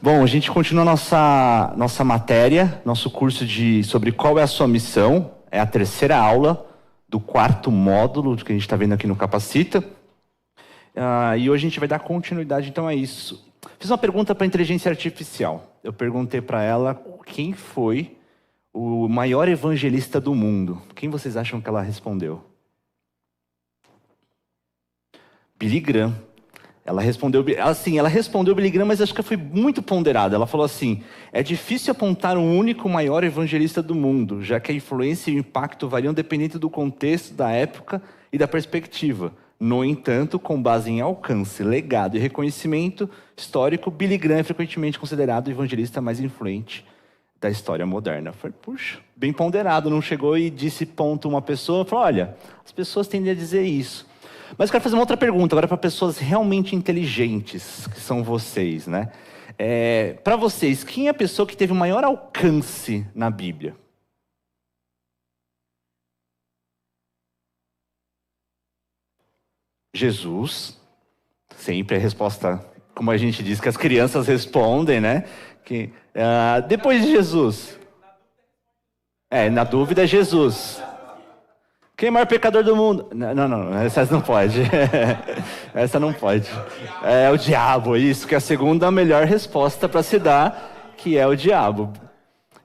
Bom, a gente continua nossa matéria, nosso curso sobre qual é a sua missão. É a terceira aula do quarto módulo que a gente está vendo aqui no Capacita. E hoje a gente vai dar continuidade, então, a isso. Fiz uma pergunta para a inteligência artificial. Eu perguntei para ela quem foi o maior evangelista do mundo. Quem vocês acham que ela respondeu? Billy Graham. Ela respondeu Billy Graham, mas acho que foi muito ponderada. Ela falou assim: é difícil apontar um único maior evangelista do mundo, já que a influência e o impacto variam dependendo do contexto, da época e da perspectiva. No entanto, com base em alcance, legado e reconhecimento histórico, Billy Graham é frequentemente considerado o evangelista mais influente da história moderna. Foi, puxa, bem ponderado. Não chegou e disse ponto uma pessoa, falou: olha, as pessoas tendem a dizer isso. Mas eu quero fazer uma outra pergunta, agora para pessoas realmente inteligentes, que são vocês, né? Para vocês, quem é a pessoa que teve o maior alcance na Bíblia? Jesus. Sempre a resposta, como a gente diz, que as crianças respondem, né? Depois de Jesus. Na dúvida é Jesus. Quem é o maior pecador do mundo? Não, essa não pode. Essa não pode. É o diabo, isso, que é a segunda melhor resposta para se dar, que é o diabo.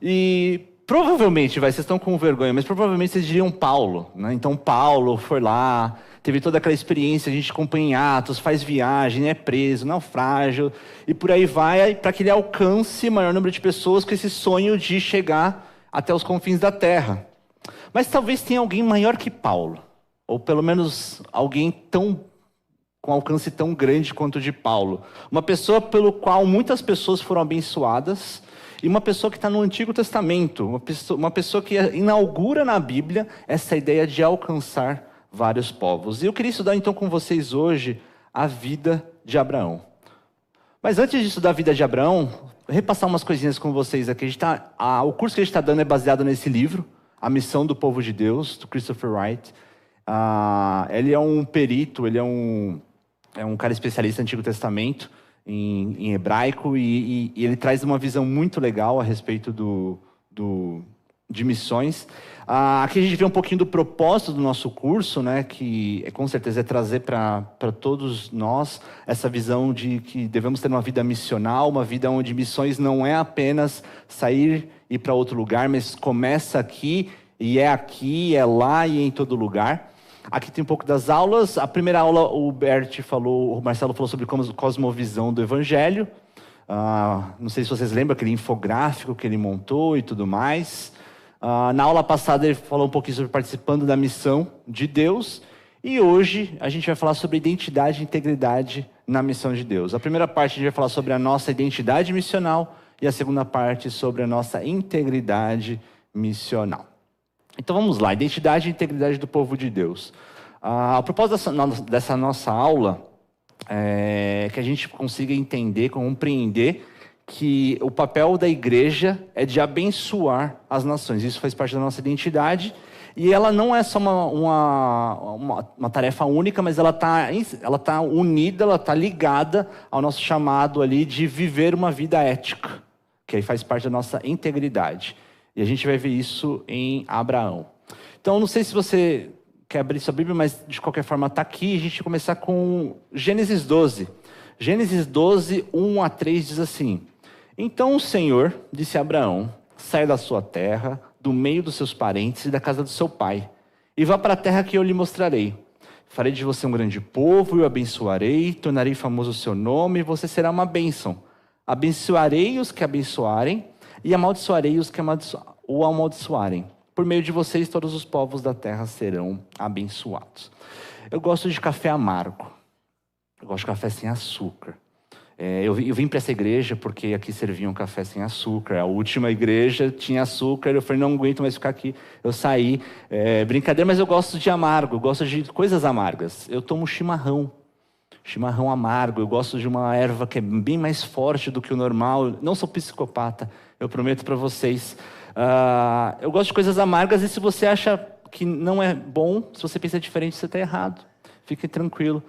E provavelmente, vocês estão com vergonha, mas provavelmente vocês diriam Paulo, né? Então Paulo foi lá, teve toda aquela experiência, a gente acompanha em Atos, faz viagem, é preso, naufrágio, e por aí vai, para que ele alcance o maior número de pessoas com esse sonho de chegar até os confins da terra. Mas talvez tenha alguém maior que Paulo, ou pelo menos alguém com alcance tão grande quanto o de Paulo. Uma pessoa pelo qual muitas pessoas foram abençoadas, e uma pessoa que está no Antigo Testamento, uma pessoa que inaugura na Bíblia essa ideia de alcançar vários povos. E eu queria estudar então com vocês hoje a vida de Abraão. Mas antes de estudar a vida de Abraão, repassar umas coisinhas com vocês aqui. O curso que a gente está dando é baseado nesse livro, A Missão do Povo de Deus, do Christopher Wright. Ele é um perito, ele é um cara especialista no Antigo Testamento, em hebraico, e ele traz uma visão muito legal a respeito de missões. Aqui a gente vê um pouquinho do propósito do nosso curso, né, que com certeza é trazer para todos nós essa visão de que devemos ter uma vida missional, uma vida onde missões não é apenas sair e ir para outro lugar, mas começa aqui, é lá e é em todo lugar. Aqui tem um pouco das aulas. A primeira aula o Marcelo falou sobre cosmovisão do Evangelho. Não sei se vocês lembram aquele infográfico que ele montou e tudo mais. Na aula passada ele falou um pouquinho sobre participando da missão de Deus. E hoje a gente vai falar sobre identidade e integridade na missão de Deus. A primeira parte a gente vai falar sobre a nossa identidade missional e a segunda parte sobre a nossa integridade missional. Então vamos lá, identidade e integridade do povo de Deus. O propósito dessa nossa aula é que a gente consiga entender, compreender que o papel da igreja é de abençoar as nações. Isso faz parte da nossa identidade e ela não é só uma tarefa única, mas ela tá unida, ela está ligada ao nosso chamado ali de viver uma vida ética, que aí faz parte da nossa integridade. E a gente vai ver isso em Abraão. Então, não sei se você quer abrir sua Bíblia, mas de qualquer forma está aqui. A gente vai começar com Gênesis 12. Gênesis 12, 1 a 3 diz assim: Então o Senhor disse a Abraão: saia da sua terra, do meio dos seus parentes e da casa do seu pai, e vá para a terra que eu lhe mostrarei. Farei de você um grande povo e o abençoarei, tornarei famoso o seu nome e você será uma bênção. Abençoarei os que abençoarem, e amaldiçoarei os que o amaldiçoarem. Por meio de vocês, todos os povos da terra serão abençoados. Eu gosto de café amargo. Eu gosto de café sem açúcar. Eu vim para essa igreja porque aqui serviam café sem açúcar. A última igreja tinha açúcar. Eu falei, não aguento mais ficar aqui. Eu saí. Brincadeira, mas eu gosto de amargo. Eu gosto de coisas amargas. Eu tomo chimarrão. Chimarrão amargo. Eu gosto de uma erva que é bem mais forte do que o normal. Não sou psicopata. Eu prometo para vocês. Eu gosto de coisas amargas e se você acha que não é bom, se você pensa diferente, você está errado. Fique tranquilo.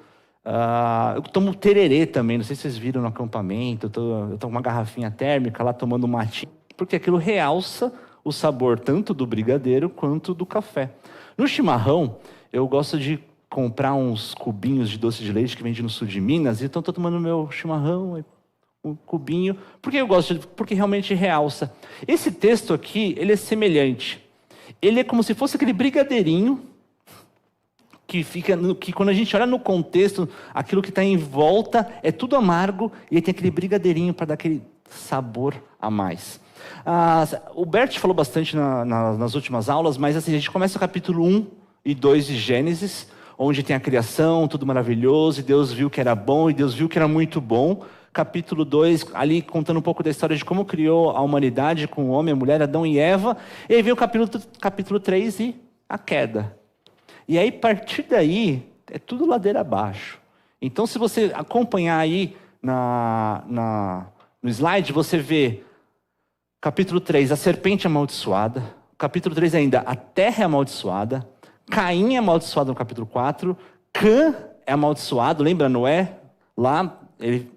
Eu tomo tererê também, não sei se vocês viram no acampamento, eu tô com uma garrafinha térmica lá tomando um matinho, porque aquilo realça o sabor tanto do brigadeiro quanto do café. No chimarrão, eu gosto de comprar uns cubinhos de doce de leite que vende no sul de Minas, então estou tomando meu chimarrão, um cubinho, porque realmente realça. Esse texto aqui, ele é semelhante. Ele é como se fosse aquele brigadeirinho que quando a gente olha no contexto, aquilo que está em volta é tudo amargo e aí tem aquele brigadeirinho para dar aquele sabor a mais. O Bert falou bastante nas últimas aulas, mas assim, a gente começa o capítulo 1 e 2 de Gênesis, onde tem a criação, tudo maravilhoso, e Deus viu que era bom, e Deus viu que era muito bom. Capítulo 2, ali contando um pouco da história de como criou a humanidade com o homem, a mulher, Adão e Eva. E aí vem o capítulo 3 e a queda. E aí, a partir daí, é tudo ladeira abaixo. Então, se você acompanhar aí no slide, você vê capítulo 3, a serpente amaldiçoada. Capítulo 3 ainda, a terra é amaldiçoada. Caim é amaldiçoado no capítulo 4. Cã é amaldiçoado. Lembra Noé? Lá, ele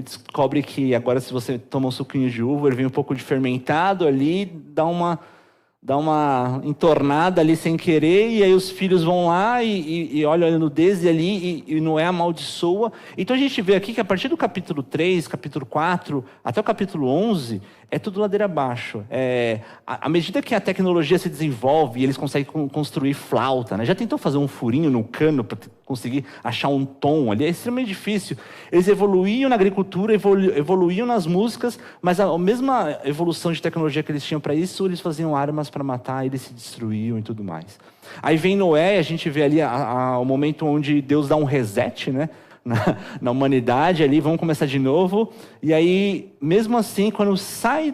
descobre que agora se você toma um suquinho de uva, ele vem um pouco de fermentado ali, dá uma entornada ali sem querer, e aí os filhos vão lá e olham a nudez ali, e Noé amaldiçoa. Então a gente vê aqui que a partir do capítulo 3, capítulo 4, até o capítulo 11, é tudo ladeira abaixo. À medida que a tecnologia se desenvolve, eles conseguem construir flauta, né? Já tentou fazer um furinho no cano para conseguir achar um tom ali? É extremamente difícil. Eles evoluíam na agricultura, evoluíam nas músicas, mas a mesma evolução de tecnologia que eles tinham para isso, eles faziam armas para matar, eles se destruíam e tudo mais. Aí vem Noé, a gente vê ali o momento onde Deus dá um reset, né? Na humanidade ali, vamos começar de novo. E aí, mesmo assim, quando sai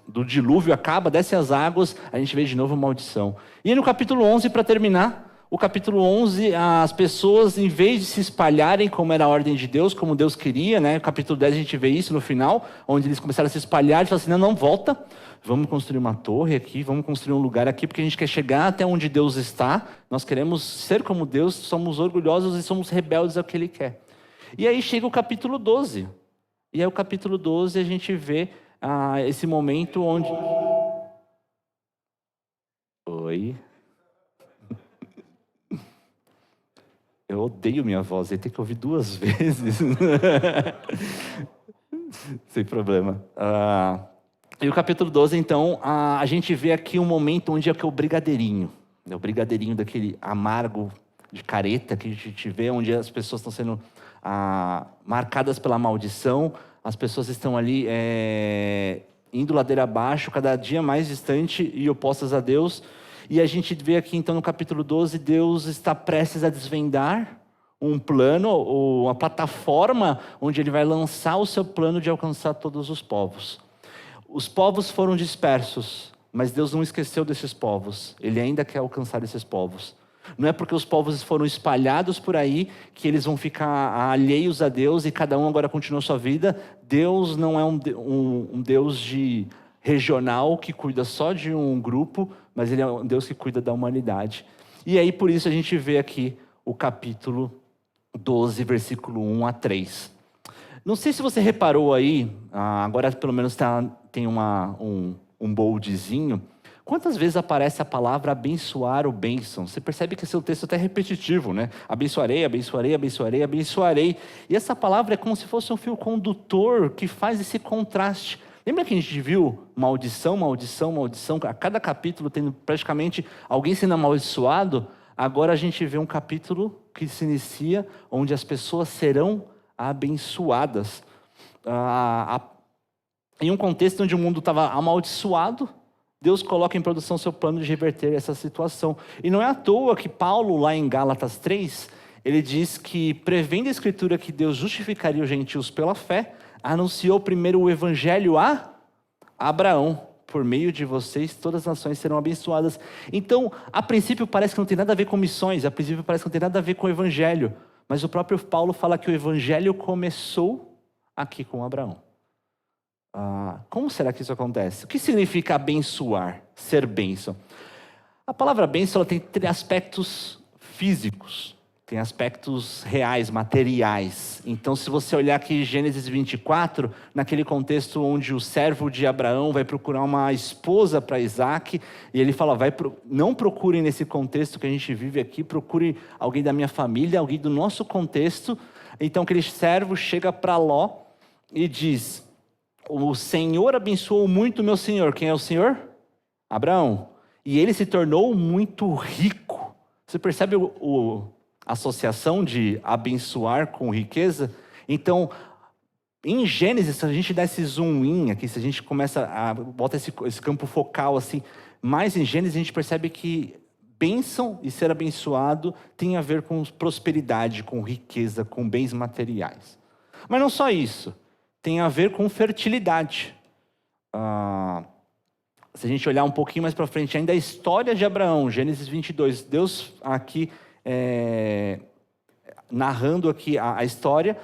do dilúvio, acaba, desce as águas, a gente vê de novo maldição. E aí no capítulo 11, para terminar, o capítulo 11, as pessoas, em vez de se espalharem como era a ordem de Deus, como Deus queria, né? No capítulo 10 a gente vê isso no final, onde eles começaram a se espalhar, e falaram assim, não, volta, vamos construir uma torre aqui, vamos construir um lugar aqui, porque a gente quer chegar até onde Deus está, nós queremos ser como Deus, somos orgulhosos e somos rebeldes ao que Ele quer. E aí chega o capítulo 12, e aí o capítulo 12 a gente vê esse momento onde... Oi... Eu odeio minha voz, eu tenho que ouvir 2 vezes. Sem problema. E o capítulo 12, então, a gente vê aqui um momento onde é que é o brigadeirinho. O brigadeirinho daquele amargo de careta que a gente vê, onde as pessoas estão sendo marcadas pela maldição, as pessoas estão ali indo ladeira abaixo, cada dia mais distante e opostas a Deus. E a gente vê aqui, então, no capítulo 12, Deus está prestes a desvendar um plano, ou uma plataforma, onde Ele vai lançar o seu plano de alcançar todos os povos. Os povos foram dispersos, mas Deus não esqueceu desses povos. Ele ainda quer alcançar esses povos. Não é porque os povos foram espalhados por aí que eles vão ficar alheios a Deus e cada um agora continua a sua vida. Deus não é um Deus regional que cuida só de um grupo, mas Ele é um Deus que cuida da humanidade. E aí, por isso, a gente vê aqui o capítulo 12, versículo 1 a 3. Não sei se você reparou aí, agora pelo menos tem um boldzinho. Quantas vezes aparece a palavra abençoar ou bênção? Você percebe que esse texto até é repetitivo, né? Abençoarei, abençoarei, abençoarei, abençoarei. E essa palavra é como se fosse um fio condutor que faz esse contraste. Lembra que a gente viu maldição, maldição, maldição? A cada capítulo tendo praticamente alguém sendo amaldiçoado. Agora a gente vê um capítulo que se inicia onde as pessoas serão abençoadas. Em um contexto onde o mundo estava amaldiçoado, Deus coloca em produção seu plano de reverter essa situação. E não é à toa que Paulo, lá em Gálatas 3, ele diz que, prevendo a Escritura que Deus justificaria os gentios pela fé, anunciou primeiro o evangelho a Abraão. Por meio de vocês, todas as nações serão abençoadas. Então, a princípio parece que não tem nada a ver com missões, a princípio parece que não tem nada a ver com o evangelho. Mas o próprio Paulo fala que o evangelho começou aqui com Abraão. Como será que isso acontece? O que significa abençoar, ser bênção? A palavra bênção ela tem 3 aspectos físicos, tem aspectos reais, materiais. Então, se você olhar aqui Gênesis 24, naquele contexto onde o servo de Abraão vai procurar uma esposa para Isaac, e ele fala, não procurem nesse contexto que a gente vive aqui, procure alguém da minha família, alguém do nosso contexto. Então, aquele servo chega para Ló e diz, o Senhor abençoou muito o meu senhor. Quem é o Senhor? Abraão. E ele se tornou muito rico. Você percebe a associação de abençoar com riqueza? Então, em Gênesis, se a gente dá esse zoom in aqui, se a gente começa a botar esse campo focal assim, mais em Gênesis a gente percebe que bênção e ser abençoado tem a ver com prosperidade, com riqueza, com bens materiais. Mas não só isso, tem a ver com fertilidade. Se a gente olhar um pouquinho mais para frente, ainda a história de Abraão, Gênesis 22, Deus aqui narrando aqui a história,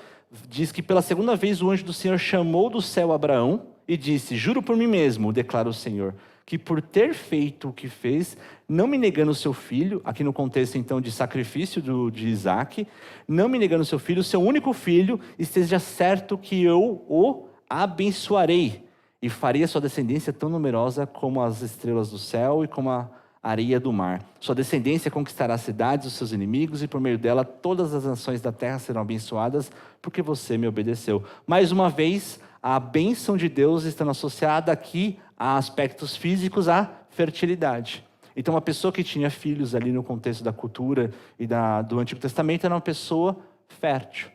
diz que pela segunda vez o anjo do Senhor chamou do céu Abraão e disse, juro por mim mesmo, declara o Senhor, que por ter feito o que fez, não me negando o seu filho, aqui no contexto então de sacrifício de Isaac, não me negando o seu filho, o seu único filho, esteja certo que eu o abençoarei e farei a sua descendência tão numerosa como as estrelas do céu e como a areia do mar. Sua descendência conquistará as cidades dos seus inimigos e por meio dela todas as nações da terra serão abençoadas porque você me obedeceu. Mais uma vez, a bênção de Deus está associada aqui a aspectos físicos, à fertilidade. Então, uma pessoa que tinha filhos ali no contexto da cultura e do Antigo Testamento era uma pessoa fértil.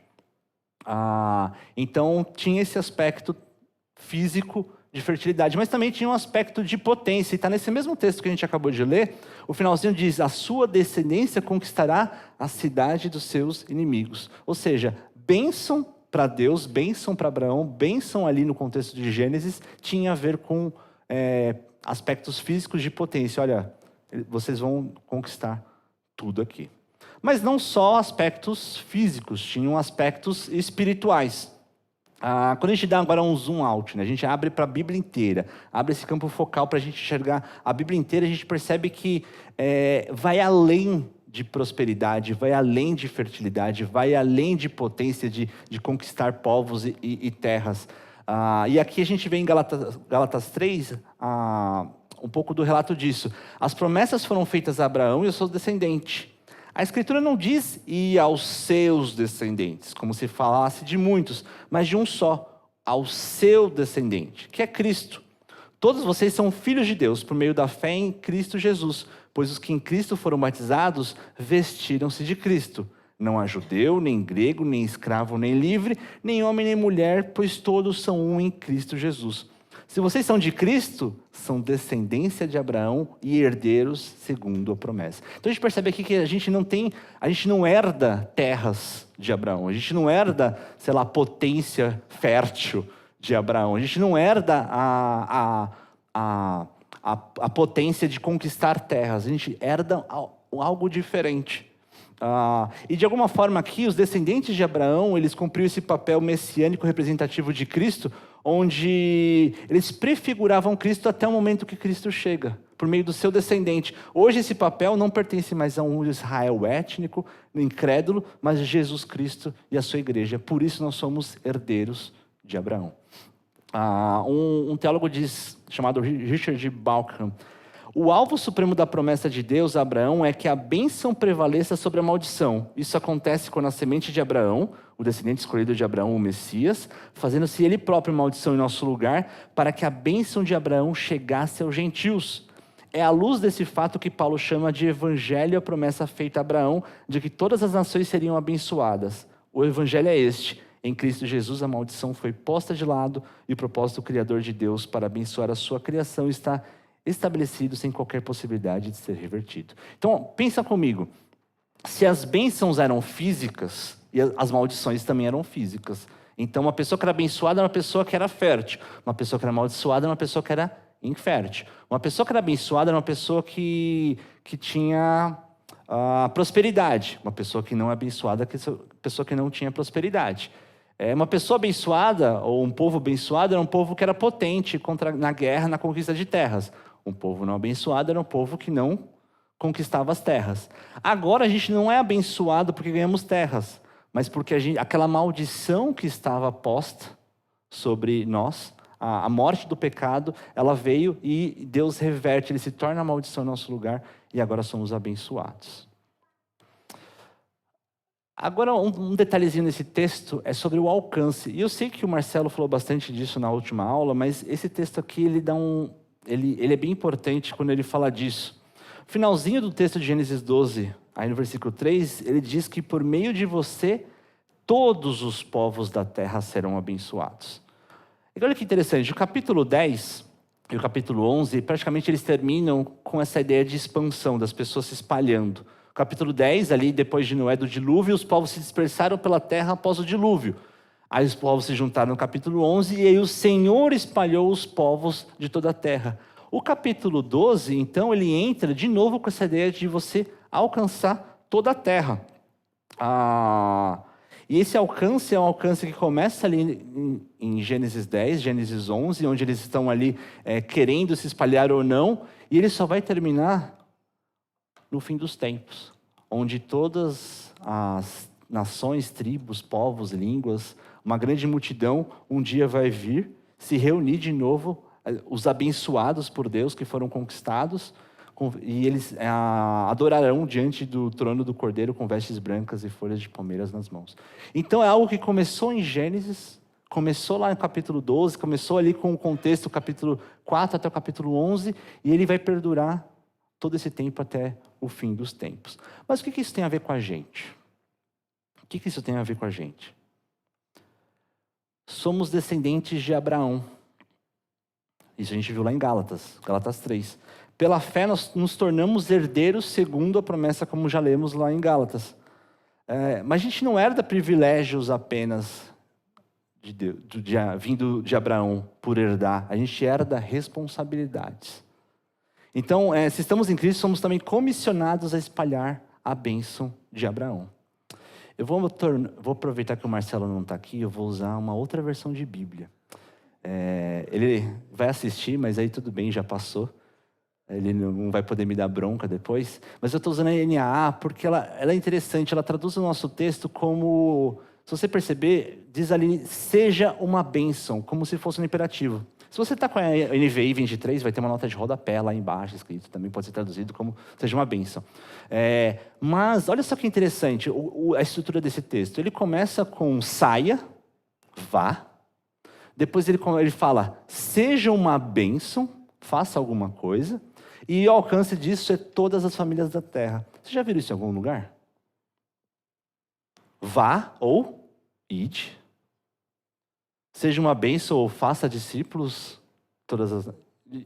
Então, tinha esse aspecto físico de fertilidade, mas também tinha um aspecto de potência. E está nesse mesmo texto que a gente acabou de ler, o finalzinho diz, a sua descendência conquistará a cidade dos seus inimigos. Ou seja, bênção para Deus, bênção para Abraão, bênção ali no contexto de Gênesis, tinha a ver com aspectos físicos de potência. Olha, vocês vão conquistar tudo aqui. Mas não só aspectos físicos, tinham aspectos espirituais. Quando a gente dá agora um zoom out, né, a gente abre para a Bíblia inteira, abre esse campo focal para a gente enxergar a Bíblia inteira, a gente percebe que vai além de prosperidade, vai além de fertilidade, vai além de potência de conquistar povos e terras. E aqui a gente vê em Gálatas 3 um pouco do relato disso. As promessas foram feitas a Abraão e ao seu descendente. A Escritura não diz e aos seus descendentes, como se falasse de muitos, mas de um só, ao seu descendente, que é Cristo. Todos vocês são filhos de Deus por meio da fé em Cristo Jesus, pois os que em Cristo foram batizados vestiram-se de Cristo. Não há judeu, nem grego, nem escravo, nem livre, nem homem, nem mulher, pois todos são um em Cristo Jesus. Se vocês são de Cristo, são descendência de Abraão e herdeiros segundo a promessa. Então a gente percebe aqui que a gente não herda terras de Abraão, a gente não herda, sei lá, potência fértil de Abraão, a gente não herda a potência de conquistar terras, a gente herda algo diferente. E de alguma forma aqui, os descendentes de Abraão, eles cumpriram esse papel messiânico representativo de Cristo, onde eles prefiguravam Cristo até o momento que Cristo chega, por meio do seu descendente. Hoje esse papel não pertence mais a um Israel étnico, incrédulo, mas a Jesus Cristo e a sua igreja. Por isso nós somos herdeiros de Abraão. Um teólogo chamado Richard Bauckham, o alvo supremo da promessa de Deus a Abraão é que a bênção prevaleça sobre a maldição. Isso acontece quando a semente de Abraão, o descendente escolhido de Abraão, o Messias, fazendo-se ele próprio maldição em nosso lugar, para que a bênção de Abraão chegasse aos gentios. É à luz desse fato que Paulo chama de evangelho a promessa feita a Abraão, de que todas as nações seriam abençoadas. O evangelho é este: em Cristo Jesus a maldição foi posta de lado e o propósito criador de Deus para abençoar a sua criação está estabelecido sem qualquer possibilidade de ser revertido. Então, pensa comigo, se as bênçãos eram físicas, e as maldições também eram físicas. Então, uma pessoa que era abençoada era uma pessoa que era fértil, uma pessoa que era amaldiçoada era uma pessoa que era infértil. Uma pessoa que era abençoada era uma pessoa que tinha prosperidade, uma pessoa que não é abençoada era uma pessoa que não tinha prosperidade. Uma pessoa abençoada, ou um povo abençoado, era um povo que era potente na guerra, na conquista de terras. Um povo não abençoado era um povo que não conquistava as terras. Agora a gente não é abençoado porque ganhamos terras, mas porque aquela maldição que estava posta sobre nós, a morte do pecado, ela veio e Deus reverte, ele se torna a maldição no nosso lugar e agora somos abençoados. Agora, um detalhezinho nesse texto é sobre o alcance. E eu sei que o Marcelo falou bastante disso na última aula, mas esse texto aqui, ele é bem importante quando ele fala disso. No finalzinho do texto de Gênesis 12, aí no versículo 3, ele diz que por meio de você, todos os povos da terra serão abençoados. E olha que interessante, o capítulo 10 e o capítulo 11, praticamente eles terminam com essa ideia de expansão, das pessoas se espalhando. Capítulo 10, ali depois de Noé do dilúvio, os povos se dispersaram pela terra após o dilúvio. Aí os povos se juntaram no capítulo 11 e aí o Senhor espalhou os povos de toda a terra. O capítulo 12, então, ele entra de novo com essa ideia de você alcançar toda a terra. E esse alcance é um alcance que começa ali em Gênesis 10, Gênesis 11, onde eles estão ali querendo se espalhar ou não, e ele só vai terminar no fim dos tempos, onde todas as nações, tribos, povos, línguas, uma grande multidão, um dia vai vir, se reunir de novo, os abençoados por Deus que foram conquistados, e eles adorarão diante do trono do Cordeiro com vestes brancas e folhas de palmeiras nas mãos. Então é algo que começou em Gênesis, começou lá no capítulo 12, começou ali com o contexto, capítulo 4 até o capítulo 11, e ele vai perdurar todo esse tempo até o fim dos tempos. Mas o que isso tem a ver com a gente? O que isso tem a ver com a gente? Somos descendentes de Abraão. Isso a gente viu lá em Gálatas 3. Pela fé nós nos tornamos herdeiros segundo a promessa, como já lemos lá em Gálatas. Mas a gente não herda privilégios apenas vindo de Abraão por herdar. A gente herda responsabilidades. Então, se estamos em Cristo, somos também comissionados a espalhar a bênção de Abraão. Eu vou aproveitar que o Marcelo não está aqui, eu vou usar uma outra versão de Bíblia. Ele vai assistir, mas aí tudo bem, já passou. Ele não vai poder me dar bronca depois. Mas eu estou usando a NAA porque ela é interessante, ela traduz o nosso texto como, se você perceber, diz ali, seja uma bênção, como se fosse um imperativo. Se você está com a NVI 23, vai ter uma nota de rodapé lá embaixo escrito, também pode ser traduzido como seja uma bênção. Mas olha só que interessante a estrutura desse texto. Ele começa com saia, vá. Depois ele fala, seja uma bênção, faça alguma coisa. E o alcance disso é todas as famílias da terra. Você já viu isso em algum lugar? Vá ou ide. Seja uma bênção ou faça discípulos,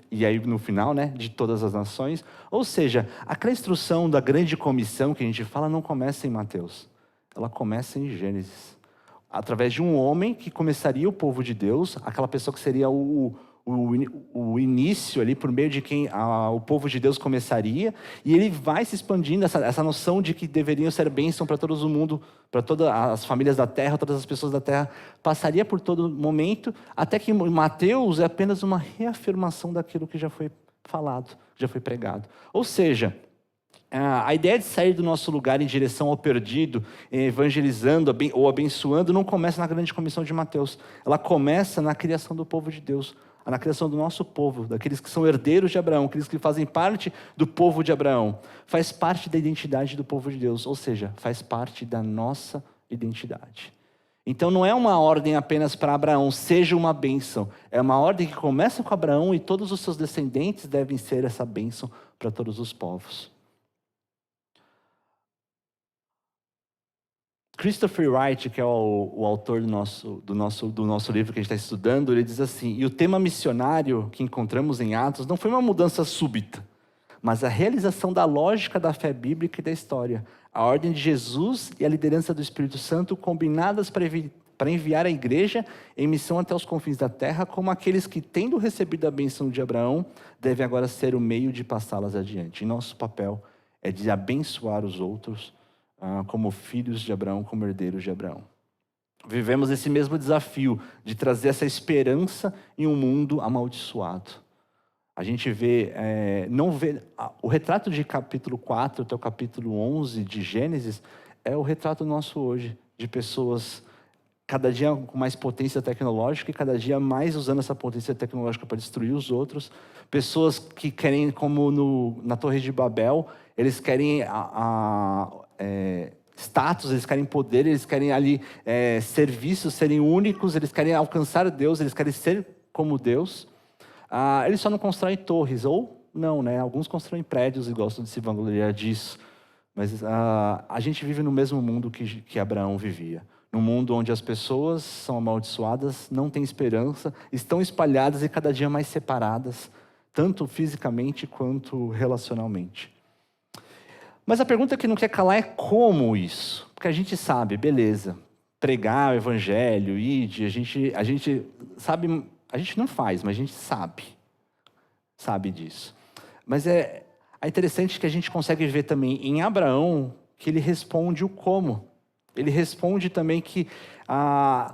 e aí no final, de todas as nações. Ou seja, aquela instrução da grande comissão que a gente fala não começa em Mateus. Ela começa em Gênesis. Através de um homem que começaria o povo de Deus, aquela pessoa que seria o início ali, por meio de quem o povo de Deus começaria, e ele vai se expandindo, essa noção de que deveriam ser bênção para todo o mundo, para todas as famílias da terra, todas as pessoas da terra, passaria por todo momento, até que Mateus é apenas uma reafirmação daquilo que já foi falado, já foi pregado. Ou seja, a ideia de sair do nosso lugar em direção ao perdido, evangelizando ou abençoando, não começa na grande comissão de Mateus. Ela começa na criação do povo de Deus, na criação do nosso povo, daqueles que são herdeiros de Abraão, aqueles que fazem parte do povo de Abraão. Faz parte da identidade do povo de Deus, ou seja, faz parte da nossa identidade. Então não é uma ordem apenas para Abraão, seja uma bênção. É uma ordem que começa com Abraão e todos os seus descendentes devem ser essa bênção para todos os povos. Christopher Wright, que é o autor do nosso livro que a gente está estudando, ele diz assim, e o tema missionário que encontramos em Atos não foi uma mudança súbita, mas a realização da lógica da fé bíblica e da história. A ordem de Jesus e a liderança do Espírito Santo combinadas para enviar a igreja em missão até os confins da terra, como aqueles que, tendo recebido a bênção de Abraão, devem agora ser o meio de passá-las adiante. E nosso papel é de abençoar os outros, como filhos de Abraão, como herdeiros de Abraão. Vivemos esse mesmo desafio de trazer essa esperança em um mundo amaldiçoado. A gente vê, não vê... O retrato de capítulo 4 até o capítulo 11 de Gênesis é o retrato nosso hoje, de pessoas cada dia com mais potência tecnológica e cada dia mais usando essa potência tecnológica para destruir os outros. Pessoas que querem, como na Torre de Babel, eles querem status, eles querem poder, eles querem ali serviços, serem únicos, eles querem alcançar Deus, eles querem ser como Deus. Eles só não constroem torres, ou não, né? Alguns constroem prédios e gostam de se vangloriar disso. Mas a gente vive no mesmo mundo que Abraão vivia. Num mundo onde as pessoas são amaldiçoadas, não têm esperança, estão espalhadas e cada dia mais separadas, tanto fisicamente quanto relacionalmente. Mas a pergunta que não quer calar é como isso? Porque a gente sabe, beleza, pregar o evangelho, ide, a gente sabe, a gente não faz, mas a gente sabe disso. Mas é interessante que a gente consegue ver também em Abraão que ele responde o como. Ele responde também que a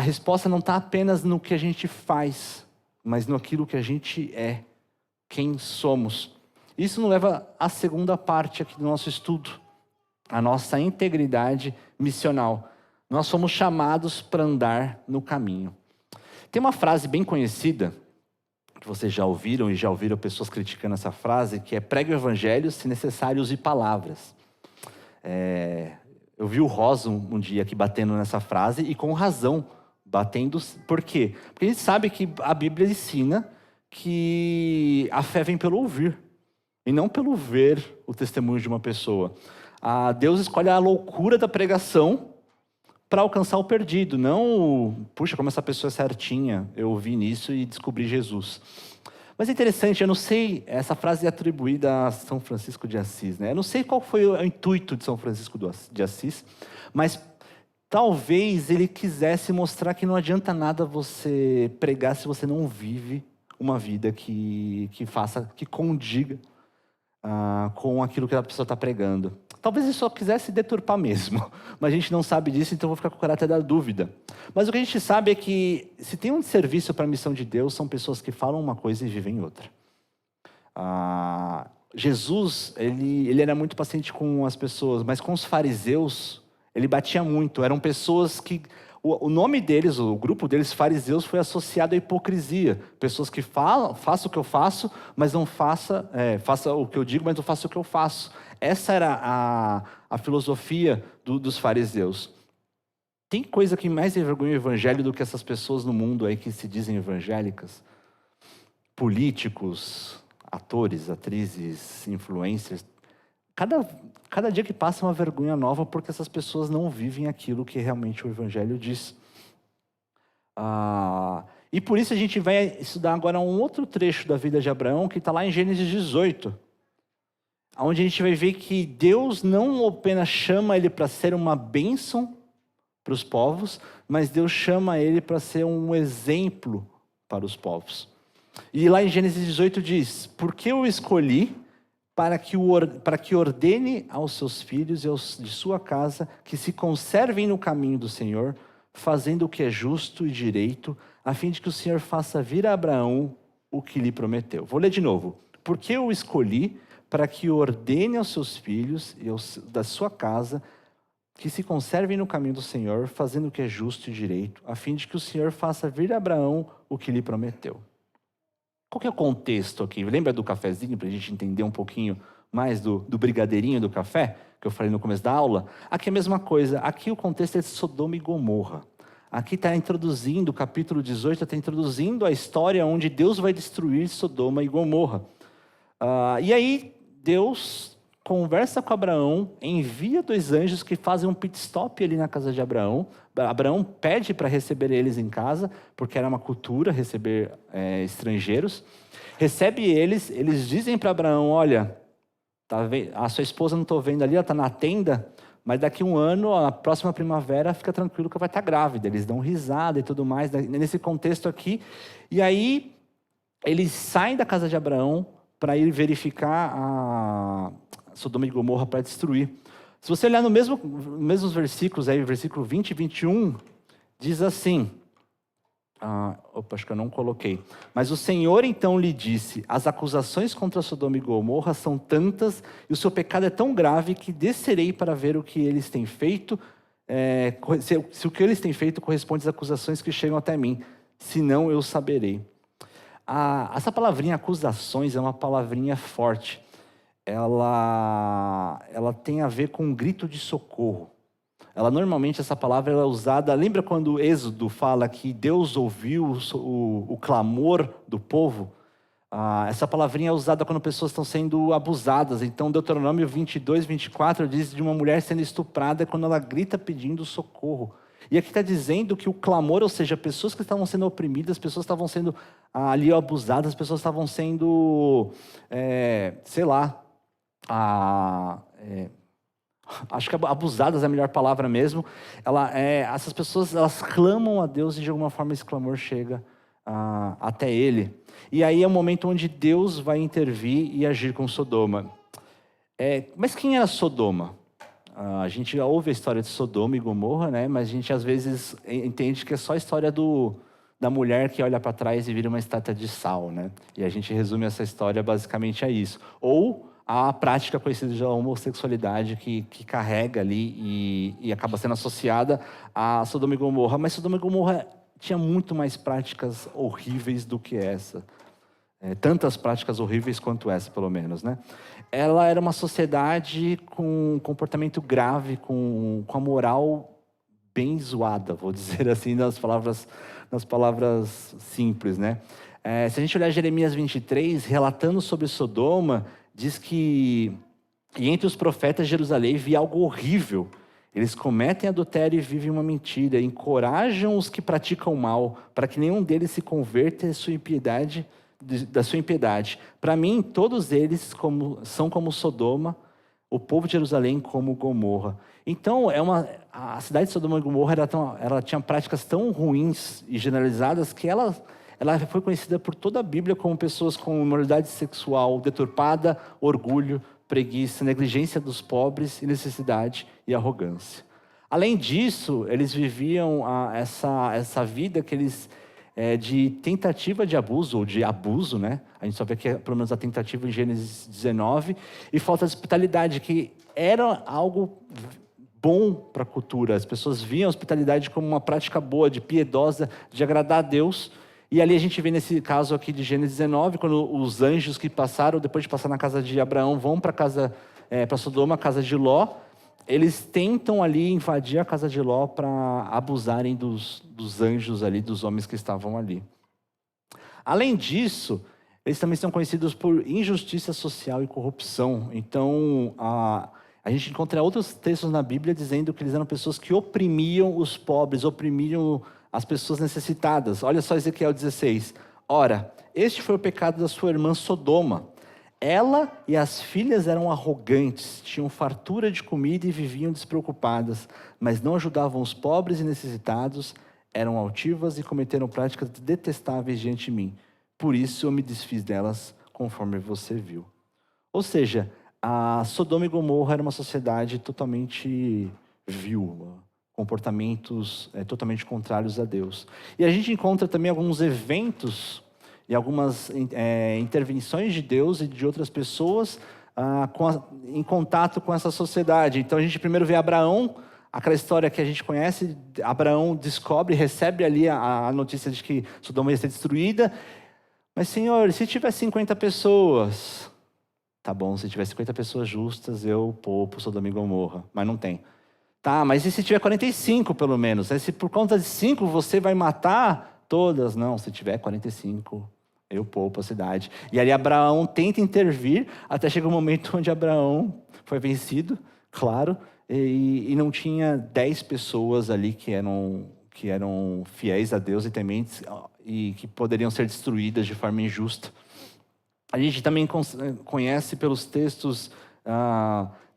resposta não está apenas no que a gente faz, mas naquilo que a gente é, quem somos. Isso nos leva à segunda parte aqui do nosso estudo, a nossa integridade missional. Nós somos chamados para andar no caminho. Tem uma frase bem conhecida, que vocês já ouviram e já ouviram pessoas criticando essa frase, que é: pregue o evangelho, se necessário, use palavras. Eu vi o Rosa um dia aqui batendo nessa frase, e com razão, batendo. Por quê? Porque a gente sabe que a Bíblia ensina que a fé vem pelo ouvir, e não pelo ver o testemunho de uma pessoa. Deus escolhe a loucura da pregação para alcançar o perdido, não, puxa, como essa pessoa é certinha, eu ouvi nisso e descobri Jesus. Mas é interessante, eu não sei, essa frase é atribuída a São Francisco de Assis, né? Eu não sei qual foi o intuito de São Francisco de Assis, mas talvez ele quisesse mostrar que não adianta nada você pregar se você não vive uma vida que condiga com aquilo que a pessoa está pregando. Talvez ele só quisesse deturpar mesmo, mas a gente não sabe disso, então eu vou ficar com o caráter da dúvida. Mas o que a gente sabe é que, se tem um serviço para a missão de Deus, são pessoas que falam uma coisa e vivem outra. Jesus, ele era muito paciente com as pessoas, mas com os fariseus, ele batia muito. Eram pessoas que... O nome deles, o grupo deles, fariseus, foi associado à hipocrisia. Pessoas que falam, faça o que eu faço, mas não faça o que eu digo, mas não faça o que eu faço. Essa era a filosofia dos fariseus. Tem coisa que mais envergonha o evangelho do que essas pessoas no mundo aí que se dizem evangélicas? Políticos, atores, atrizes, influencers. Cada dia que passa é uma vergonha nova, porque essas pessoas não vivem aquilo que realmente o evangelho diz. E por isso a gente vai estudar agora um outro trecho da vida de Abraão, que está lá em Gênesis 18. Onde a gente vai ver que Deus não apenas chama ele para ser uma bênção para os povos, mas Deus chama ele para ser um exemplo para os povos. E lá em Gênesis 18 diz: porque eu escolhi para que ordene aos seus filhos e aos de sua casa que se conservem no caminho do Senhor, fazendo o que é justo e direito, a fim de que o Senhor faça vir a Abraão o que lhe prometeu. Vou ler de novo. Porque eu escolhi para que ordene aos seus filhos e da sua casa que se conservem no caminho do Senhor, fazendo o que é justo e direito, a fim de que o Senhor faça vir a Abraão o que lhe prometeu. Qual que é o contexto aqui? Lembra do cafezinho, para a gente entender um pouquinho mais do brigadeirinho do café, que eu falei no começo da aula? Aqui é a mesma coisa. Aqui o contexto é de Sodoma e Gomorra. Aqui está introduzindo, o capítulo 18 está introduzindo a história onde Deus vai destruir Sodoma e Gomorra. E aí Deus conversa com Abraão, envia 2 anjos que fazem um pit stop ali na casa de Abraão. Abraão pede para receber eles em casa, porque era uma cultura receber estrangeiros. Recebe eles dizem para Abraão: olha, a sua esposa não estou vendo ali, ela está na tenda, mas daqui 1 ano, a próxima primavera, fica tranquilo que vai estar grávida. Eles dão risada e tudo mais, nesse contexto aqui. E aí, eles saem da casa de Abraão para ir verificar a Sodoma e Gomorra para destruir. Se você olhar nos mesmos versículos, aí, versículo 20 e 21, diz assim: Acho que eu não coloquei. Mas o Senhor então lhe disse: as acusações contra Sodoma e Gomorra são tantas e o seu pecado é tão grave que descerei para ver o que eles têm feito, se o que eles têm feito corresponde às acusações que chegam até mim, senão eu saberei. Essa palavrinha acusações é uma palavrinha forte. Ela tem a ver com um grito de socorro. Normalmente essa palavra é usada. Lembra quando o Êxodo fala que Deus ouviu o clamor do povo? Essa palavrinha é usada quando pessoas estão sendo abusadas. Então, Deuteronômio 22, 24 diz de uma mulher sendo estuprada quando ela grita pedindo socorro. E aqui está dizendo que o clamor, ou seja, pessoas que estavam sendo oprimidas, pessoas que estavam sendo ali abusadas, pessoas que estavam sendo, acho que abusadas é a melhor palavra mesmo. Essas pessoas, elas clamam a Deus e de alguma forma esse clamor chega até ele. E aí é o momento onde Deus vai intervir e agir com Sodoma. Mas quem era Sodoma? A gente já ouve a história de Sodoma e Gomorra, né? Mas a gente às vezes entende que é só a história da mulher que olha para trás e vira uma estátua de sal, né? E a gente resume essa história basicamente a isso. Ou a prática conhecida de homossexualidade que carrega ali e acaba sendo associada a Sodoma e Gomorra. Mas Sodoma e Gomorra tinha muito mais práticas horríveis do que essa. Tantas práticas horríveis quanto essa, pelo menos, né? Ela era uma sociedade com um comportamento grave, com a moral bem zoada, vou dizer assim, nas palavras simples, né? Se a gente olhar Jeremias 23, relatando sobre Sodoma, diz que e entre os profetas de Jerusalém vi algo horrível. Eles cometem adultério e vivem uma mentira, encorajam os que praticam mal, para que nenhum deles se converta da sua impiedade. Para mim, todos eles são como Sodoma, o povo de Jerusalém como Gomorra. Então, a cidade de Sodoma e Gomorra ela tinha práticas tão ruins e generalizadas que ela foi conhecida por toda a Bíblia como pessoas com imoralidade sexual deturpada, orgulho, preguiça, negligência dos pobres, necessidade e arrogância. Além disso, eles viviam essa vida que eles de tentativa de abuso, ou de abuso, né? A gente só vê que pelo menos a tentativa em Gênesis 19, e falta de hospitalidade, que era algo bom para a cultura. As pessoas viam a hospitalidade como uma prática boa, de piedosa, de agradar a Deus. E ali a gente vê nesse caso aqui de Gênesis 19, quando os anjos que passaram, depois de passar na casa de Abraão, vão para Sodoma, a casa de Ló. Eles tentam ali invadir a casa de Ló para abusarem dos anjos ali, dos homens que estavam ali. Além disso, eles também são conhecidos por injustiça social e corrupção. Então, a gente encontra outros textos na Bíblia dizendo que eles eram pessoas que oprimiam os pobres, oprimiam as pessoas necessitadas. Olha só Ezequiel 16. Ora, este foi o pecado da sua irmã Sodoma. Ela e as filhas eram arrogantes, tinham fartura de comida e viviam despreocupadas, mas não ajudavam os pobres e necessitados, eram altivas e cometeram práticas detestáveis diante de mim. Por isso eu me desfiz delas, conforme você viu. Ou seja, a Sodoma e Gomorra era uma sociedade totalmente vil, comportamentos totalmente contrários a Deus. E a gente encontra também alguns eventos e algumas intervenções de Deus e de outras pessoas em contato com essa sociedade. Então a gente primeiro vê Abraão, aquela história que a gente conhece. Abraão recebe ali a notícia de que Sodoma ia ser destruída. Mas, Senhor, se tiver 50 pessoas... Tá bom, se tiver 50 pessoas justas, eu poupo Sodoma e Gomorra. Mas não tem. Tá, mas e se tiver 45 pelo menos? Se por conta de 5 você vai matar todas? Não, se tiver 45... eu poupo a cidade. E ali Abraão tenta intervir, até chega um momento onde Abraão foi vencido, claro, e não tinha 10 pessoas ali que eram fiéis a Deus e tementes, e que poderiam ser destruídas de forma injusta. A gente também conhece pelos textos,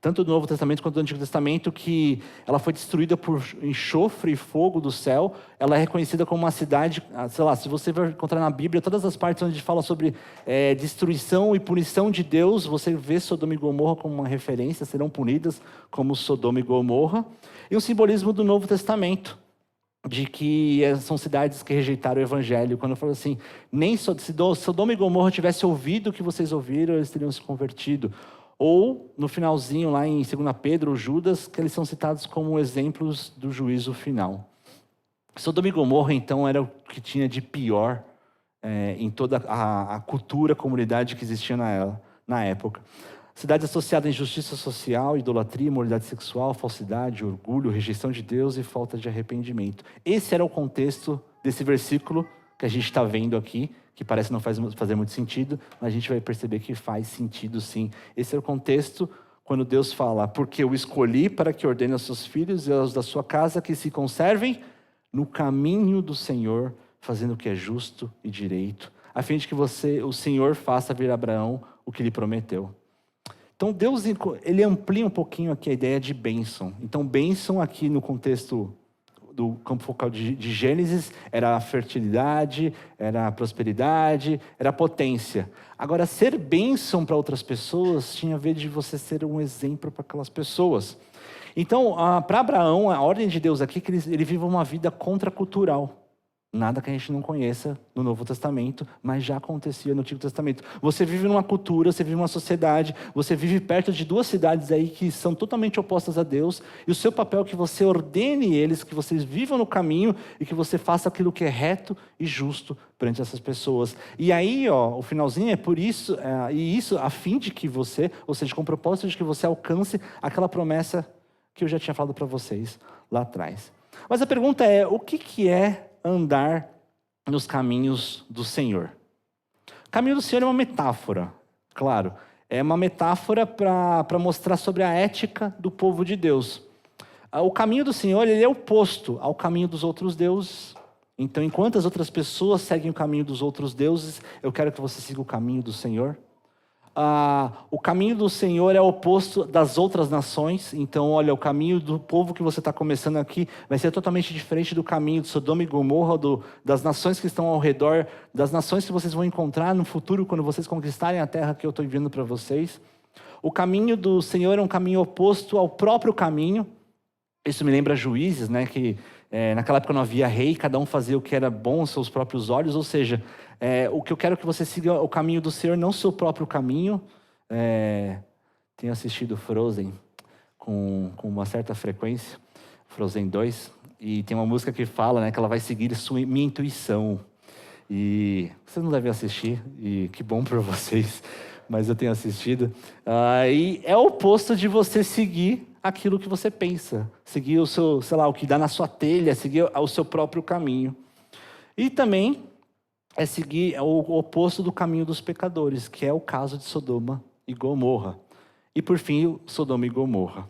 tanto do Novo Testamento quanto do Antigo Testamento, que ela foi destruída por enxofre e fogo do céu. Ela é reconhecida como uma cidade, sei lá, se você vai encontrar na Bíblia, todas as partes onde fala sobre destruição e punição de Deus, você vê Sodoma e Gomorra como uma referência, serão punidas como Sodoma e Gomorra. E um simbolismo do Novo Testamento. de que são cidades que rejeitaram o evangelho. Quando eu falo assim, nem se Sodoma e Gomorra tivesse ouvido o que vocês ouviram, eles teriam se convertido. Ou, no finalzinho, lá em 2 Pedro, Judas, que eles são citados como exemplos do juízo final. Sodoma e Gomorra, então, era o que tinha de pior em toda a cultura, a comunidade que existia na época. Cidade associada à injustiça social, idolatria, imoralidade sexual, falsidade, orgulho, rejeição de Deus e falta de arrependimento. Esse era o contexto desse versículo que a gente está vendo aqui, que parece não fazer muito sentido, mas a gente vai perceber que faz sentido sim. Esse é o contexto quando Deus fala, porque eu escolhi para que ordene aos seus filhos e aos da sua casa que se conservem no caminho do Senhor, fazendo o que é justo e direito, a fim de que o Senhor faça vir a Abraão o que lhe prometeu. Então Deus, ele amplia um pouquinho aqui a ideia de bênção. Então bênção aqui no contexto do campo focal de Gênesis era a fertilidade, era a prosperidade, era a potência. Agora, ser bênção para outras pessoas tinha a ver de você ser um exemplo para aquelas pessoas. Então, para Abraão, a ordem de Deus aqui é que ele viva uma vida contracultural. Nada que a gente não conheça no Novo Testamento, mas já acontecia no Antigo Testamento. Você vive numa cultura, você vive numa sociedade, você vive perto de duas cidades aí que são totalmente opostas a Deus, e o seu papel é que você ordene eles, que vocês vivam no caminho e que você faça aquilo que é reto e justo perante essas pessoas. E aí, o finalzinho é por isso, e isso a fim de que você, ou seja, com o propósito de que você alcance aquela promessa que eu já tinha falado para vocês lá atrás. Mas a pergunta é, o que é andar nos caminhos do Senhor? O caminho do Senhor é uma metáfora, claro. É uma metáfora para mostrar sobre a ética do povo de Deus. O caminho do Senhor, ele é oposto ao caminho dos outros deuses. Então, enquanto as outras pessoas seguem o caminho dos outros deuses, eu quero que você siga o caminho do Senhor. O caminho do Senhor é oposto das outras nações. Então, olha, o caminho do povo que você está começando aqui vai ser totalmente diferente do caminho de Sodoma e Gomorra, das nações que estão ao redor, das nações que vocês vão encontrar no futuro quando vocês conquistarem a terra que eu estou enviando para vocês. O caminho do Senhor é um caminho oposto ao próprio caminho. Isso me lembra Juízes, né? Que naquela época não havia rei, cada um fazia o que era bom aos seus próprios olhos, ou seja, o que eu quero que você siga o caminho do Senhor, não o seu próprio caminho. Tenho assistido Frozen com uma certa frequência, Frozen 2, e tem uma música que fala, né, que ela vai seguir minha intuição. E vocês não devem assistir, e que bom para vocês, mas eu tenho assistido. E é o oposto de você seguir aquilo que você pensa, seguir o seu, sei lá, o que dá na sua telha, seguir o seu próprio caminho. E também é seguir o oposto do caminho dos pecadores, que é o caso de Sodoma e Gomorra. E por fim, Sodoma e Gomorra.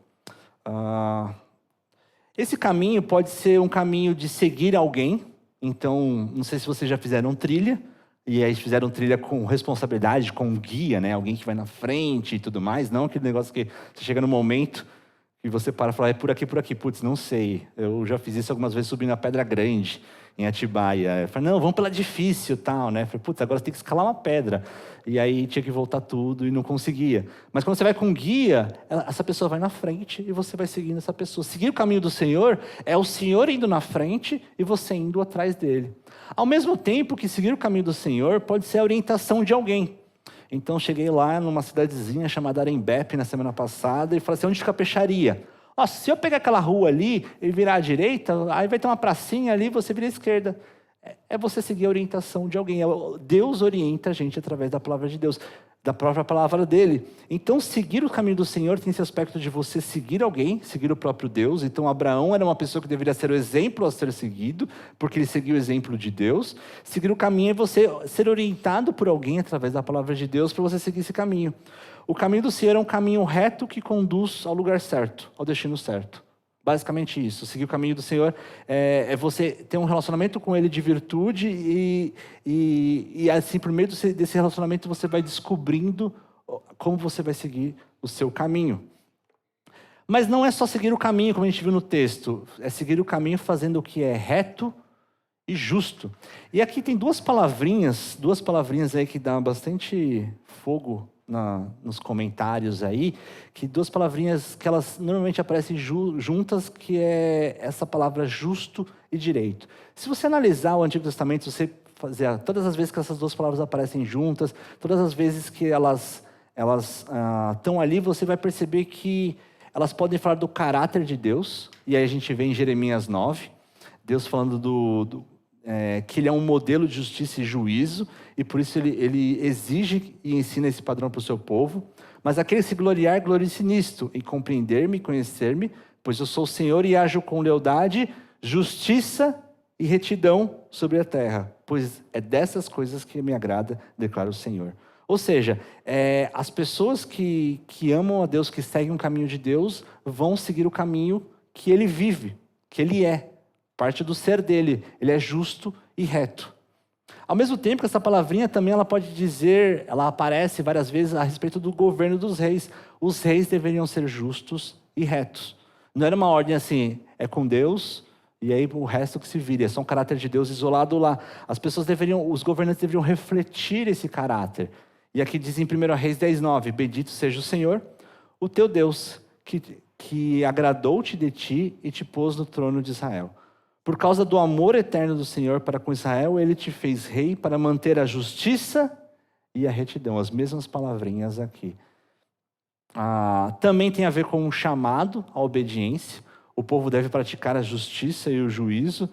Esse caminho pode ser um caminho de seguir alguém. Então, não sei se vocês já fizeram trilha, e aí fizeram trilha com responsabilidade, com um guia, né? Alguém que vai na frente e tudo mais. Não aquele negócio que você chega no momento e você para e fala, é por aqui. Putz, não sei. Eu já fiz isso algumas vezes subindo a Pedra Grande, em Atibaia. Eu falei, não, vamos pela difícil e tal, né? Eu falei, putz, agora você tem que escalar uma pedra. E aí tinha que voltar tudo e não conseguia. Mas quando você vai com um guia, essa pessoa vai na frente e você vai seguindo essa pessoa. Seguir o caminho do Senhor é o Senhor indo na frente e você indo atrás dele. Ao mesmo tempo que seguir o caminho do Senhor pode ser a orientação de alguém. Então, cheguei lá numa cidadezinha chamada Arembepe na semana passada e falei assim, onde fica a peixaria? Se eu pegar aquela rua ali e virar à direita, aí vai ter uma pracinha ali, você vira à esquerda. É você seguir a orientação de alguém. Deus orienta a gente através da palavra de Deus, da própria palavra dele. Então, seguir o caminho do Senhor tem esse aspecto de você seguir alguém, seguir o próprio Deus. Então, Abraão era uma pessoa que deveria ser o exemplo a ser seguido, porque ele seguiu o exemplo de Deus. Seguir o caminho é você ser orientado por alguém através da palavra de Deus para você seguir esse caminho. O caminho do Senhor é um caminho reto que conduz ao lugar certo, ao destino certo. Basicamente isso. Seguir o caminho do Senhor é você ter um relacionamento com Ele de virtude e assim, por meio desse relacionamento, você vai descobrindo como você vai seguir o seu caminho. Mas não é só seguir o caminho, como a gente viu no texto. É seguir o caminho fazendo o que é reto e justo. E aqui tem duas palavrinhas aí que dão bastante fogo nos comentários aí, que duas palavrinhas que elas normalmente aparecem juntas, que é essa palavra justo e direito. Se você analisar o Antigo Testamento, você fazer todas as vezes que essas duas palavras aparecem juntas, todas as vezes que elas estão ali, você vai perceber que elas podem falar do caráter de Deus, e aí a gente vê em Jeremias 9, Deus falando que ele é um modelo de justiça e juízo, e por isso ele exige e ensina esse padrão para o seu povo. Mas aquele se gloriar, glorie-se nisto, em compreender-me e conhecer-me, pois eu sou o Senhor e ajo com lealdade, justiça e retidão sobre a terra, pois é dessas coisas que me agrada, declara o Senhor. Ou seja, as pessoas que amam a Deus, que seguem o caminho de Deus, vão seguir o caminho que ele vive, que ele é. Parte do ser dele, ele é justo e reto. Ao mesmo tempo que essa palavrinha também ela pode dizer, ela aparece várias vezes a respeito do governo dos reis. Os reis deveriam ser justos e retos. Não era uma ordem assim, é com Deus e aí o resto que se vire, é só um caráter de Deus isolado lá. Os governantes deveriam refletir esse caráter. E aqui diz em 1 Reis 10:9, bendito seja o Senhor, o teu Deus, que agradou-te de ti e te pôs no trono de Israel. Por causa do amor eterno do Senhor para com Israel, ele te fez rei para manter a justiça e a retidão. As mesmas palavrinhas aqui. Também tem a ver com um chamado à obediência. O povo deve praticar a justiça e o juízo.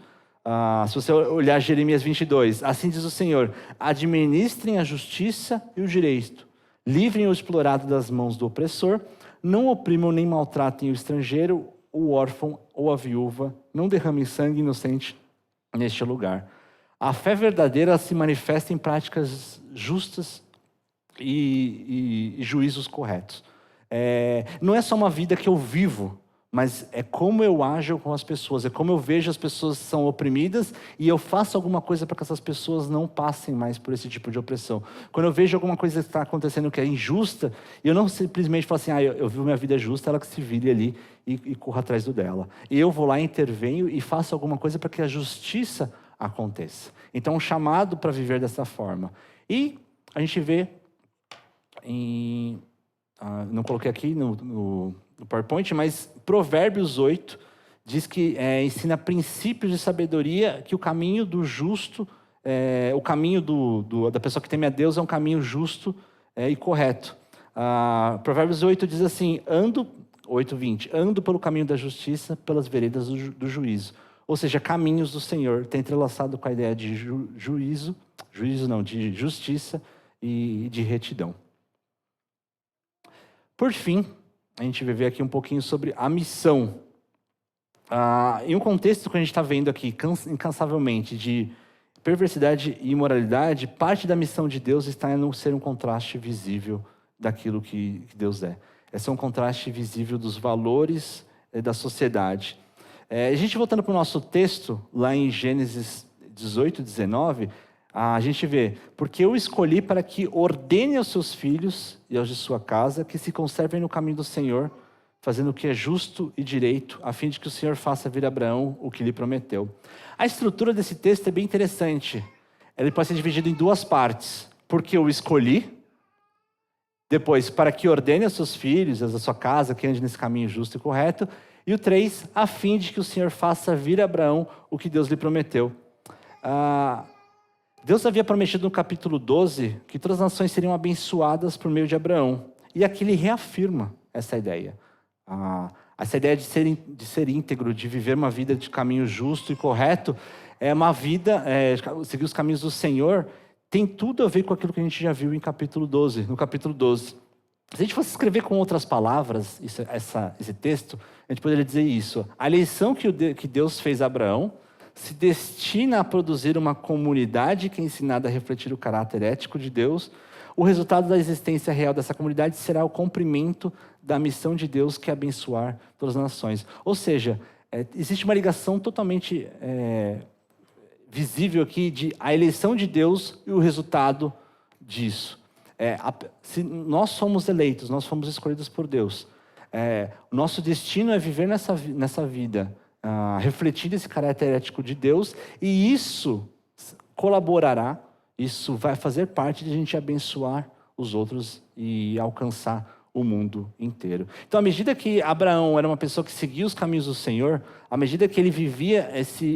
Se você olhar Jeremias 22, assim diz o Senhor, administrem a justiça e o direito, livrem o explorado das mãos do opressor, não oprimam nem maltratem o estrangeiro, o órfão ou a viúva, não derramem sangue inocente neste lugar. A fé verdadeira se manifesta em práticas justas e juízos corretos. Não é só uma vida que eu vivo, mas é como eu ajo com as pessoas, é como eu vejo as pessoas são oprimidas e eu faço alguma coisa para que essas pessoas não passem mais por esse tipo de opressão. Quando eu vejo alguma coisa que está acontecendo que é injusta, eu não simplesmente falo assim, eu vivo minha vida justa, ela que se vire ali e corra atrás do dela. E eu vou lá, intervenho e faço alguma coisa para que a justiça aconteça. Então, um chamado para viver dessa forma. E a gente vê não coloquei aqui no PowerPoint, mas Provérbios 8 diz que ensina princípios de sabedoria, que o caminho do justo, o caminho da pessoa que teme a Deus é um caminho justo e correto. Provérbios 8 diz assim, 8:20, ando pelo caminho da justiça, pelas veredas do juízo. Ou seja, caminhos do Senhor, está entrelaçado com a ideia de de justiça e de retidão. Por fim, a gente vai ver aqui um pouquinho sobre a missão. Em um contexto que a gente está vendo aqui, incansavelmente, de perversidade e imoralidade, parte da missão de Deus está em não ser um contraste visível daquilo que Deus é. É ser um contraste visível dos valores da sociedade. A gente voltando para o nosso texto, lá em Gênesis 18:19, a gente vê, porque eu escolhi para que ordene aos seus filhos e aos de sua casa, que se conservem no caminho do Senhor, fazendo o que é justo e direito, a fim de que o Senhor faça vir a Abraão o que lhe prometeu. A estrutura desse texto é bem interessante. Ele pode ser dividido em duas partes. Porque eu escolhi, depois, para que ordene aos seus filhos, aos da sua casa, que ande nesse caminho justo e correto, e o 3, a fim de que o Senhor faça vir a Abraão o que Deus lhe prometeu. Deus havia prometido no capítulo 12 que todas as nações seriam abençoadas por meio de Abraão. E aqui ele reafirma essa ideia. Essa ideia de ser íntegro, de viver uma vida de caminho justo e correto, é uma vida, seguir os caminhos do Senhor, tem tudo a ver com aquilo que a gente já viu no capítulo 12. Se a gente fosse escrever com outras palavras esse texto, a gente poderia dizer isso. A eleição que Deus fez a Abraão se destina a produzir uma comunidade que é ensinada a refletir o caráter ético de Deus. O resultado da existência real dessa comunidade será o cumprimento da missão de Deus, que é abençoar todas as nações. Ou seja, existe uma ligação totalmente visível aqui de a eleição de Deus e o resultado disso. Se nós somos eleitos, nós fomos escolhidos por Deus. O nosso destino é viver nessa vida, refletindo esse caráter ético de Deus, e isso colaborará, isso vai fazer parte de a gente abençoar os outros e alcançar o mundo inteiro. Então, à medida que Abraão era uma pessoa que seguia os caminhos do Senhor, à medida que ele vivia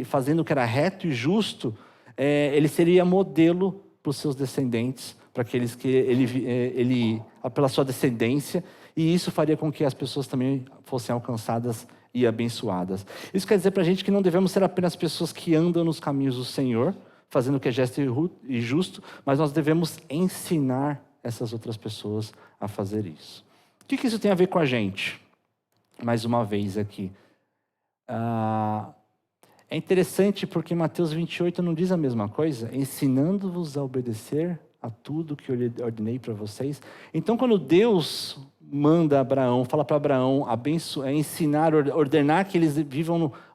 fazendo o que era reto e justo, ele seria modelo para os seus descendentes, para aqueles que pela sua descendência, e isso faria com que as pessoas também fossem alcançadas e abençoadas. Isso quer dizer para a gente que não devemos ser apenas pessoas que andam nos caminhos do Senhor, fazendo o que é gesto e justo, mas nós devemos ensinar essas outras pessoas a fazer isso. O que isso tem a ver com a gente? Mais uma vez aqui. É interessante porque Mateus 28 não diz a mesma coisa, ensinando-vos a obedecer a tudo que eu lhe ordenei para vocês. Então, quando Deus manda Abraão, fala para Abraão, ensinar, ordenar que eles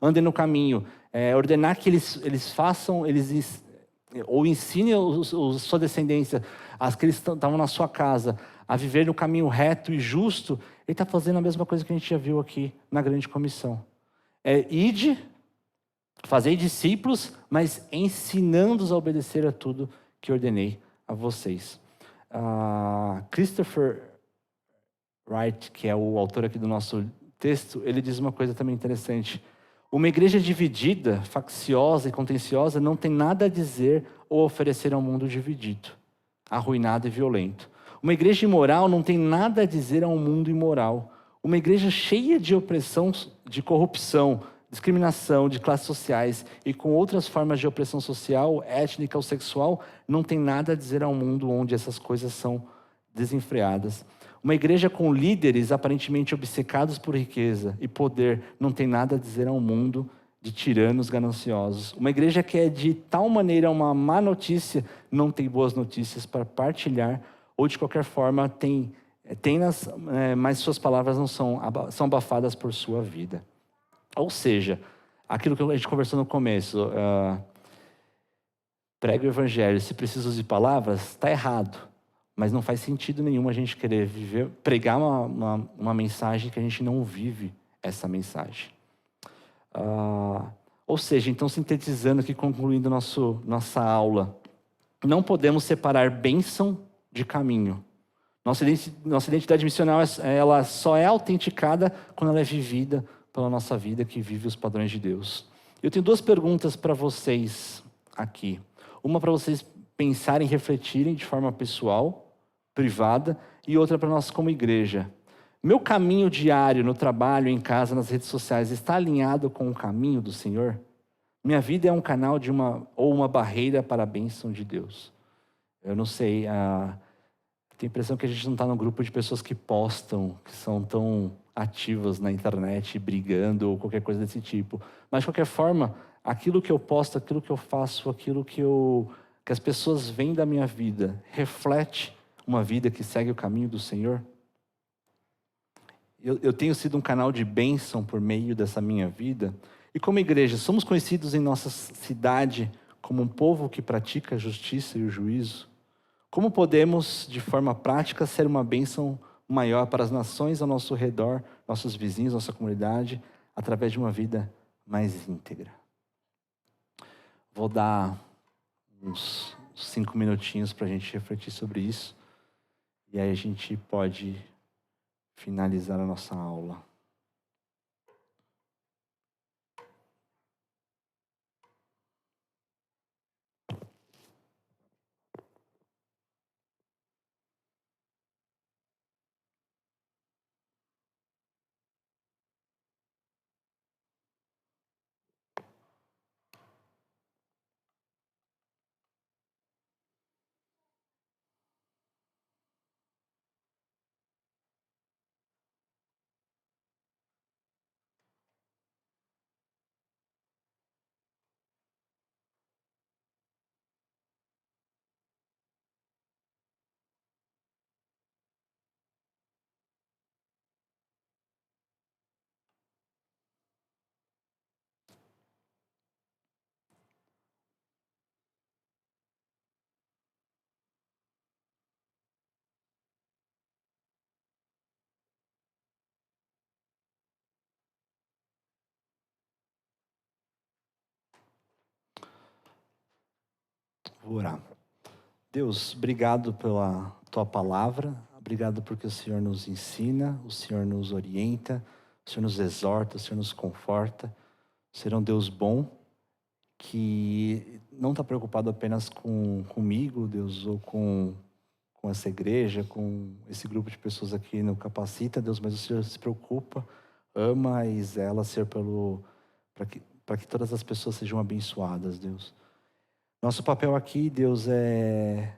andem no caminho, ordenar que eles façam, ou ensinem sua descendência, as que eles estavam na sua casa, a viver no caminho reto e justo, ele está fazendo a mesma coisa que a gente já viu aqui na grande comissão. Ide, fazei discípulos, mas ensinando-os a obedecer a tudo que ordenei a vocês. Christopher Wright, que é o autor aqui do nosso texto, ele diz uma coisa também interessante. Uma igreja dividida, facciosa e contenciosa não tem nada a dizer ou oferecer ao mundo dividido, arruinado e violento. Uma igreja imoral não tem nada a dizer a um mundo imoral. Uma igreja cheia de opressão, de corrupção, discriminação de classes sociais e com outras formas de opressão social, étnica ou sexual, não tem nada a dizer ao mundo onde essas coisas são desenfreadas. Uma igreja com líderes aparentemente obcecados por riqueza e poder não tem nada a dizer ao mundo de tiranos gananciosos. Uma igreja que é de tal maneira uma má notícia não tem boas notícias para partilhar ou de qualquer forma mas suas palavras não são abafadas por sua vida. Ou seja, aquilo que a gente conversou no começo, prega o evangelho, se precisa de palavras, está errado. Mas não faz sentido nenhum a gente querer pregar uma mensagem que a gente não vive essa mensagem. Ou seja, então sintetizando aqui, concluindo nossa aula, não podemos separar bênção de caminho. Nossa identidade missional, ela só é autenticada quando ela é vivida pela nossa vida que vive os padrões de Deus. Eu tenho duas perguntas para vocês aqui. Uma para vocês pensarem e refletirem de forma pessoal, privada, e outra para nós como igreja. Meu caminho diário no trabalho, em casa, nas redes sociais, está alinhado com o caminho do Senhor? Minha vida é um canal ou uma barreira para a bênção de Deus? Eu não sei, tenho a impressão que a gente não está num grupo de pessoas que postam, que são tão ativas na internet, brigando ou qualquer coisa desse tipo. Mas, de qualquer forma, aquilo que eu posto, aquilo que eu faço, aquilo que as pessoas veem da minha vida, reflete uma vida que segue o caminho do Senhor? Eu tenho sido um canal de bênção por meio dessa minha vida? E como igreja, somos conhecidos em nossa cidade como um povo que pratica a justiça e o juízo? Como podemos, de forma prática, ser uma bênção maior para as nações ao nosso redor, nossos vizinhos, nossa comunidade, através de uma vida mais íntegra? Vou dar uns 5 minutinhos para a gente refletir sobre isso. E aí a gente pode finalizar a nossa aula. Vou orar. Deus, obrigado pela tua palavra, obrigado porque o Senhor nos ensina, o Senhor nos orienta, o Senhor nos exorta, o Senhor nos conforta. O Senhor é um Deus bom que não está preocupado apenas comigo, Deus, ou com essa igreja, com esse grupo de pessoas aqui no Capacita, Deus, mas o Senhor se preocupa, ama e zela ser para que todas as pessoas sejam abençoadas, Deus. Nosso papel aqui, Deus, é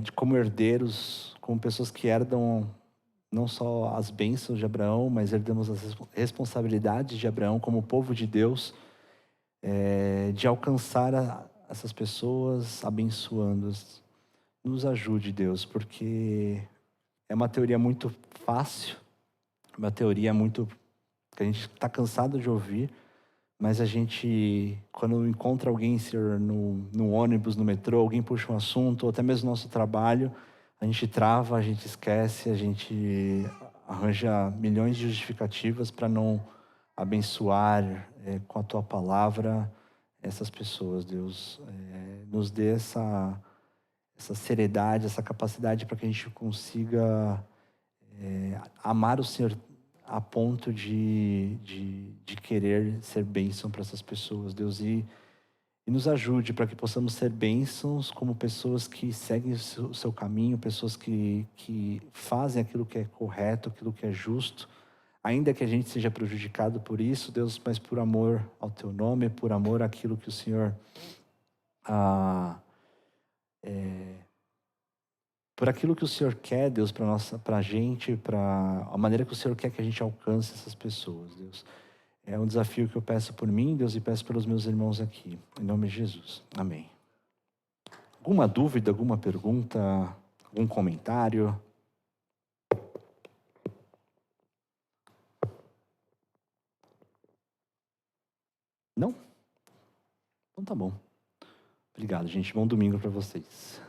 de como herdeiros, como pessoas que herdam não só as bênçãos de Abraão, mas herdamos as responsabilidades de Abraão como povo de Deus, de alcançar essas pessoas, abençoando-as. Nos ajude, Deus, porque é uma teoria muito fácil, uma teoria muito que a gente está cansado de ouvir, mas a gente, quando encontra alguém no ônibus, no metrô, alguém puxa um assunto, ou até mesmo no nosso trabalho, a gente trava, a gente esquece, a gente arranja milhões de justificativas para não abençoar com a tua palavra essas pessoas, Deus. Nos dê essa seriedade, essa capacidade para que a gente consiga amar o Senhor a ponto de querer ser bênção para essas pessoas, Deus. E nos ajude para que possamos ser bênçãos como pessoas que seguem o seu caminho, pessoas que fazem aquilo que é correto, aquilo que é justo, ainda que a gente seja prejudicado por isso, Deus, mas por amor ao teu nome, por amor àquilo que o Senhor por aquilo que o Senhor quer, Deus, para a gente, para a maneira que o Senhor quer que a gente alcance essas pessoas, Deus. É um desafio que eu peço por mim, Deus, e peço pelos meus irmãos aqui. Em nome de Jesus. Amém. Alguma dúvida, alguma pergunta, algum comentário? Não? Então tá bom. Obrigado, gente. Bom domingo para vocês.